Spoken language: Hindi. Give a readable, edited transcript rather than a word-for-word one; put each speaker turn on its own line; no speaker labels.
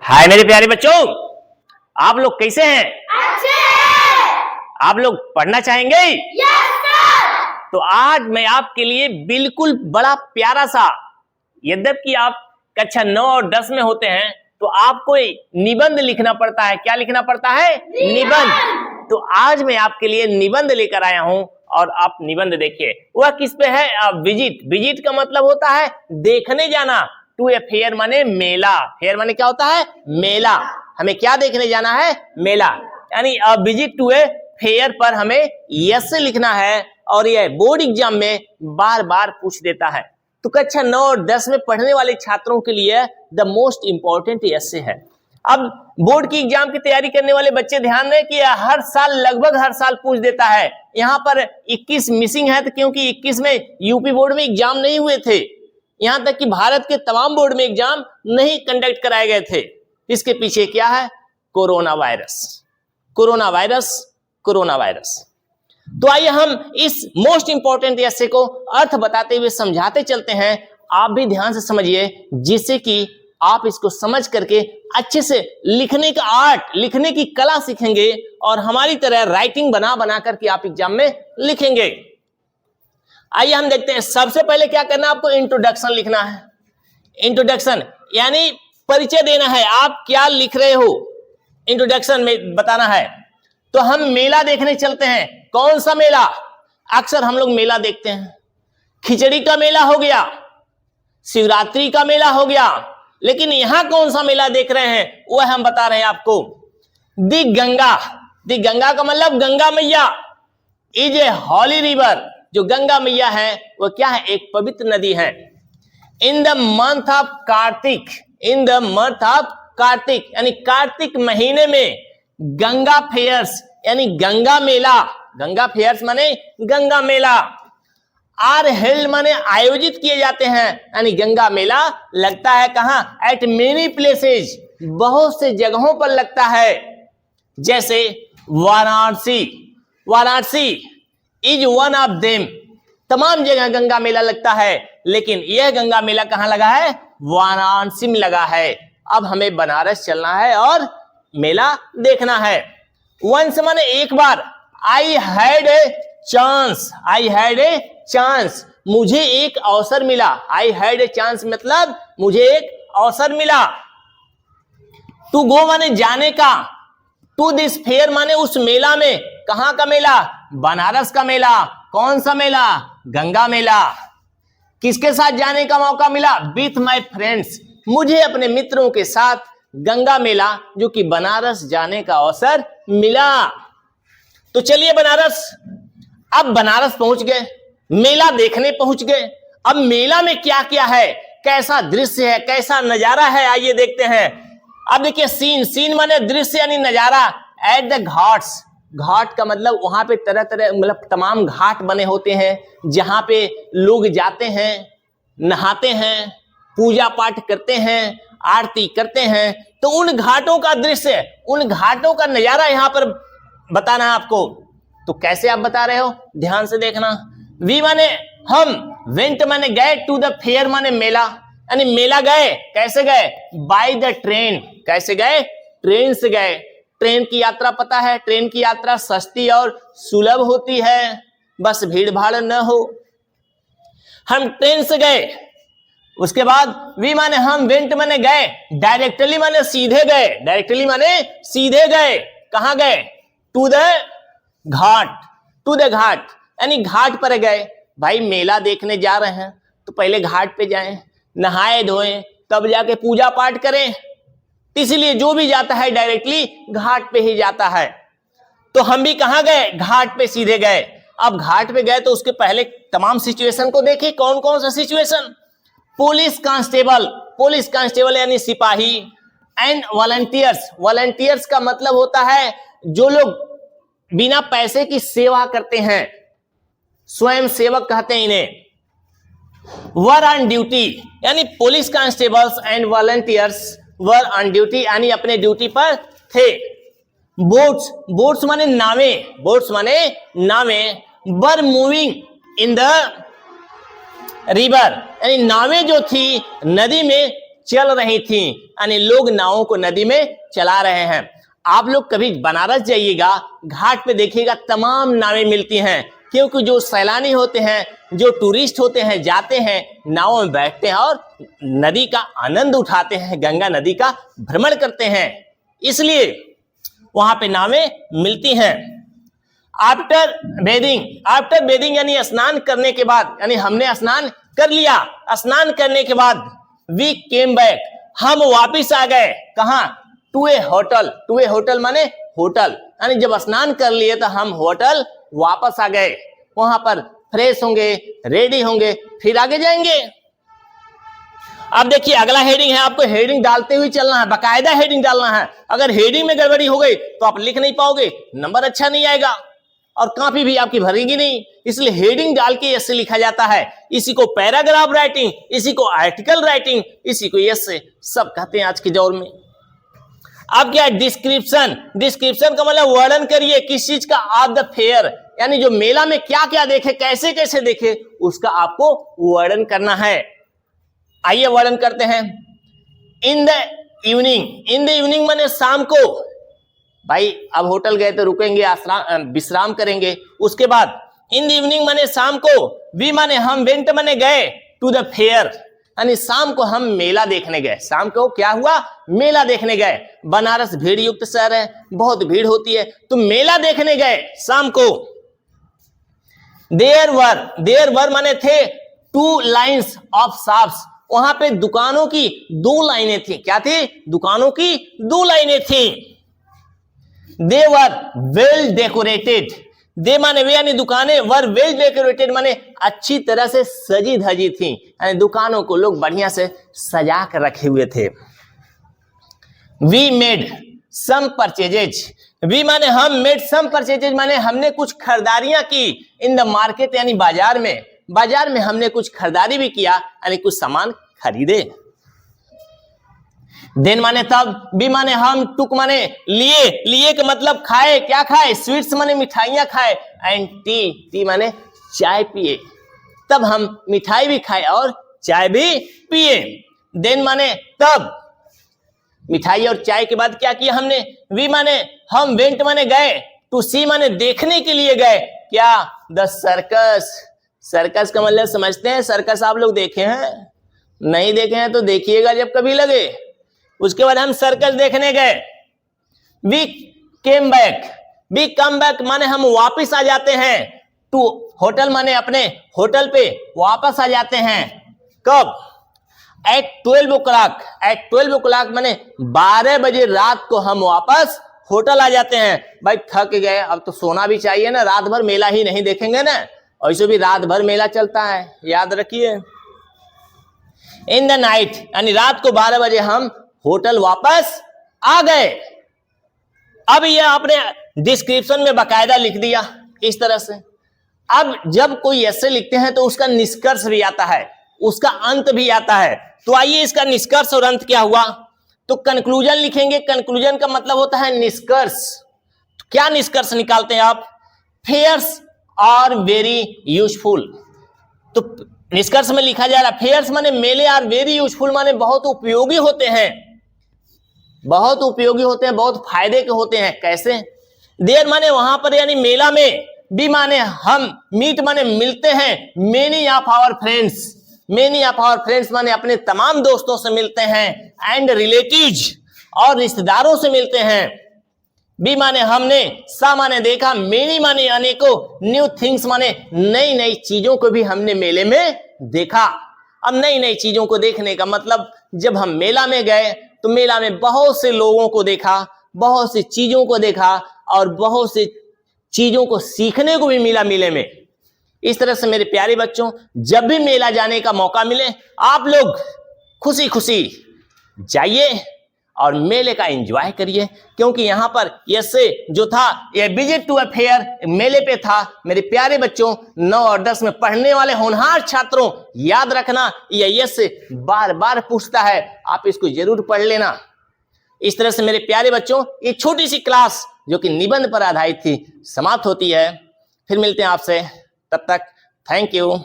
हाय मेरे प्यारे बच्चों, आप लोग कैसे हैं?
अच्छे हैं।
आप लोग पढ़ना चाहेंगे?
Yes sir.
तो आज मैं आपके लिए बिल्कुल बड़ा प्यारा सा, यद्यपि आप कक्षा 9 और 10 में होते हैं तो आपको निबंध लिखना पड़ता है। क्या लिखना पड़ता है? निबंध। तो आज मैं आपके लिए निबंध लेकर आया हूं और आप निबंध देखिए। वह किस पे है? विजिट। विजिट का मतलब होता है देखने जाना। टू ए फेयर माने मेला। फेयर माने क्या होता है? मेला। हमें क्या देखने जाना है? मेला। यानी विजिट टू ए फेयर पर हमें यस से लिखना है और यह बोर्ड एग्जाम में बार बार पूछ देता है। तो कक्षा 9 और 10 में पढ़ने वाले छात्रों के लिए द मोस्ट इंपॉर्टेंट यस है। अब बोर्ड की एग्जाम की तैयारी करने वाले बच्चे ध्यान दें कि हर साल लगभग हर साल पूछ देता है। यहाँ पर 21 मिसिंग है, तो क्योंकि 21 में यूपी बोर्ड में एग्जाम नहीं हुए थे। यहां तक कि भारत के तमाम बोर्ड में एग्जाम नहीं कंडक्ट कराए गए थे। इसके पीछे क्या है? Corona virus. Corona virus, corona virus. तो आइए हम इस मोस्ट इंपॉर्टेंट एस्से को अर्थ बताते हुए समझाते चलते हैं। आप भी ध्यान से समझिए, जिससे कि आप इसको समझ करके अच्छे से लिखने का आर्ट, लिखने की कला सीखेंगे और हमारी तरह राइटिंग बना बना करके आप एग्जाम में लिखेंगे। आइए हम देखते हैं। सबसे पहले क्या करना है? आपको इंट्रोडक्शन लिखना है। इंट्रोडक्शन यानी परिचय देना है, आप क्या लिख रहे हो इंट्रोडक्शन में बताना है। तो हम मेला देखने चलते हैं। कौन सा मेला? अक्सर हम लोग मेला देखते हैं। खिचड़ी का मेला हो गया, शिवरात्रि का मेला हो गया, लेकिन यहां कौन सा मेला देख रहे हैं वह हम बता रहे हैं आपको। दी गंगा। दी गंगा का मतलब गंगा मैया इज ए हॉली रिवर। जो गंगा मैया है वह क्या है? एक पवित्र नदी है। In the month of Kartik, in the month of Kartik यानी कार्तिक महीने में गंगा फेयर्स यानी गंगा मेला, गंगा फेयर्स माने गंगा मेला, आर हेल्ड माने आयोजित किए जाते हैं। यानी गंगा मेला लगता है कहां? एट मेनी प्लेसेज, बहुत से जगहों पर लगता है। जैसे Varanasi. Varanasi is one of them. तमाम जगह गंगा मेला लगता है, लेकिन यह गंगा मेला कहां लगा है? वाराणसी में लगा है। अब हमें बनारस चलना है और मेला देखना है। वंस माने एक बार। I had a chance, I had a chance, मुझे एक अवसर मिला। आई हैड ए चांस मतलब मुझे एक अवसर मिला। टू गो माने जाने का। टू दिस फेयर माने उस मेला में। कहां का मेला? बनारस का मेला। कौन सा मेला? गंगा मेला। किसके साथ जाने का मौका मिला? विथ माय फ्रेंड्स, मुझे अपने मित्रों के साथ गंगा मेला जो कि बनारस जाने का अवसर मिला। तो चलिए बनारस। अब बनारस पहुंच गए, मेला देखने पहुंच गए। अब मेला में क्या क्या है, कैसा दृश्य है, कैसा नजारा है, आइए देखते हैं। अब देखिए सीन। सीन माने दृश्य यानी नजारा। At the Ghats. घाट का मतलब वहां पे तरह तरह मतलब तमाम घाट बने होते हैं जहां पे लोग जाते हैं, नहाते हैं, पूजा पाठ करते हैं, आरती करते हैं। तो उन घाटों का दृश्य, उन घाटों का नजारा यहां पर बताना है आपको। तो कैसे आप बता रहे हो? ध्यान से देखना। वी माने हम, वेंट माने गए, टू द फेयर माने मेला, यानी मेला गए। कैसे गए? By the train. कैसे गए? ट्रेन से गए। ट्रेन की यात्रा पता है, ट्रेन की यात्रा सस्ती और सुलभ होती है, बस भीड़ भाड़ न हो। हम ट्रेन से गए। उसके बाद वी माने हम, वेंट माने गए, डायरेक्टली माने सीधे गए। डायरेक्टली माने सीधे गए। कहां गए? To the ghat. To the ghat यानी घाट पर गए। भाई मेला देखने जा रहे हैं तो पहले घाट पे जाएं, नहाए धोएं, तब जाके पूजा पाठ करें। इसीलिए जो भी जाता है डायरेक्टली घाट पे ही जाता है। तो हम भी कहां गए? घाट पे सीधे गए। अब घाट पे गए तो उसके पहले तमाम सिचुएशन को देखिए। कौन कौन सा situation? Police constable. Police constable यानी सिपाही। And volunteers. वॉलंटियर्स का मतलब होता है जो लोग बिना पैसे की सेवा करते हैं, स्वयं सेवक कहते हैं इन्हें। वर ऑन ड्यूटी यानी police constables and volunteers were on duty यानी अपने ड्यूटी पर थे। बोट्स। बोट्स माने नावे। बोट्स माने नावे। Were moving in the river यानी नावें जो थी नदी में चल रही थी, यानी लोग नावों को नदी में चला रहे हैं। आप लोग कभी बनारस जाइएगा, घाट पे देखिएगा तमाम नावें मिलती हैं, क्योंकि जो सैलानी होते हैं, जो टूरिस्ट होते हैं, जाते हैं नावों में बैठते हैं और नदी का आनंद उठाते हैं, गंगा नदी का भ्रमण करते हैं, इसलिए वहां पे नावें मिलती हैं। आफ्टर बेदिंग यानी स्नान करने के बाद, यानी हमने स्नान कर लिया, स्नान करने के बाद वी केम बैक, हम वापिस आ गए। कहाँ? टू ए होटल माने होटल, यानी जब स्नान कर लिए तो हम होटल वापस आ गए, वहां पर फ्रेश होंगे, रेडी होंगे, फिर आगे जाएंगे। अब देखिए अगला हेडिंग है, आपको हेडिंग डालते हुए चलना है, बाकायदा हेडिंग डालना है। अगर हेडिंग में गड़बड़ी हो गई तो आप लिख नहीं पाओगे, नंबर अच्छा नहीं आएगा और कॉपी भी आपकी भरेगी नहीं, इसलिए हेडिंग डाल के ऐसे लिखा जाता है। इसी को पैराग्राफ राइटिंग, इसी को आर्टिकल राइटिंग, इसी को ऐसे सब कहते हैं आज के दौर में। अब क्या? डिस्क्रिप्शन का मतलब वर्णन करिए किस चीज का, ऑफ द फेयर, यानी जो मेला में क्या क्या देखे, कैसे कैसे देखे, उसका आपको वर्णन करना है। आइए वर्णन करते हैं। इन द इवनिंग माने शाम को, भाई अब होटल गए तो रुकेंगे, विश्राम करेंगे। उसके बाद इन द इवनिंग माने शाम को, वी माने हम, वेंट माने गए, टू द फेयर यानी शाम को हम मेला देखने गए। शाम को क्या हुआ? मेला देखने गए। बनारस भीड़ युक्त शहर है, बहुत भीड़ होती है, तो मेला देखने गए शाम को। देयर वर माने थे टू लाइन्स ऑफ शॉप्स, वहां पे दुकानों की 2 लाइनें थी। क्या थी? दुकानों की 2 लाइनें थी। दे वर वेल डेकोरेटेड, दे माने वे यानी दुकानें, वर वेल डेकोरेटेड माने अच्छी तरह से सजी धजी थी, यानी दुकानों को लोग बढ़िया से सजा कर रखे हुए थे। We made some purchases, we माने हम, मेड सम परचेजेज माने हमने कुछ खरीदारियां की, इन द मार्केट यानी बाजार में हमने कुछ खरीदारी भी किया, यानी कुछ सामान खरीदे। देन माने तब, बी माने हम, टुक माने लिए का मतलब खाए, क्या खाए? स्वीट्स माने मिठाइयां खाए, एंड टी माने चाय पिए, तब हम मिठाई भी खाए और चाय भी पिए। देन माने तब, मिठाई और चाय के बाद क्या किया हमने? वी माने हम, वेंट माने गए, टू सी माने देखने के लिए गए, क्या? द सर्कस का मतलब समझते हैं? सर्कस आप लोग देखे हैं? नहीं देखे हैं तो देखिएगा जब कभी लगे। उसके बाद हम सर्कस देखने गए। वी कम बैक माने हम वापिस आ जाते हैं, टू होटल माने अपने होटल पे वापस आ जाते हैं। कब? एट 12 o'clock माने 12 बजे रात को हम वापस होटल आ जाते हैं। भाई थक गए, अब तो सोना भी चाहिए ना, रात भर मेला ही नहीं देखेंगे ना, ऐसे भी रात भर मेला चलता है, याद रखिए। इन द नाइट यानी रात को 12 बजे हम होटल वापस आ गए। अब ये आपने डिस्क्रिप्शन में बकायदा लिख दिया इस तरह से। अब जब कोई ऐसे लिखते हैं तो उसका निष्कर्ष भी आता है, उसका अंत भी आता है। तो आइए इसका निष्कर्ष और अंत क्या हुआ, तो कंक्लूजन लिखेंगे। कंक्लूजन का मतलब होता है निष्कर्ष। तो क्या निष्कर्ष निकालते हैं आप? Fairs are very useful. तो निष्कर्ष में लिखा जा रहा है फेयर्स माने मेले, आर वेरी यूजफुल माने बहुत उपयोगी होते हैं, बहुत उपयोगी होते हैं, बहुत फायदे के होते हैं। कैसे? देर माने वहां पर यानी मेला में, बी माने हम, मीट माने मिलते हैं, मेनी ऑफ आवर फ्रेंड्स माने अपने तमाम दोस्तों से मिलते हैं, एंड रिलेटिव्स और रिश्तेदारों से मिलते हैं। बी माने हमने, सा माने देखा, मेनी माने अनेकों, न्यू थिंग्स माने नई नई चीजों को भी हमने मेले में देखा। अब नई नई चीजों को देखने का मतलब, जब हम मेला में गए तो मेला में बहुत से लोगों को देखा, बहुत सी चीजों को देखा और बहुत सी चीजों को सीखने को भी मिला मेले में। इस तरह से मेरे प्यारे बच्चों, जब भी मेला जाने का मौका मिले आप लोग खुशी खुशी जाइए और मेले का एंजॉय करिए, क्योंकि यहाँ पर ऐसे जो था ये विजिट टू अ फेयर मेले पे था। मेरे प्यारे बच्चों, 9 और 10 में पढ़ने वाले होनहार छात्रों, याद रखना ये ऐसे बार बार पूछता है, आप इसको जरूर पढ़ लेना। इस तरह से मेरे प्यारे बच्चों, ये छोटी सी क्लास जो कि निबंध पर आधारित थी समाप्त होती है। फिर मिलते हैं आपसे, तब तक थैंक यू।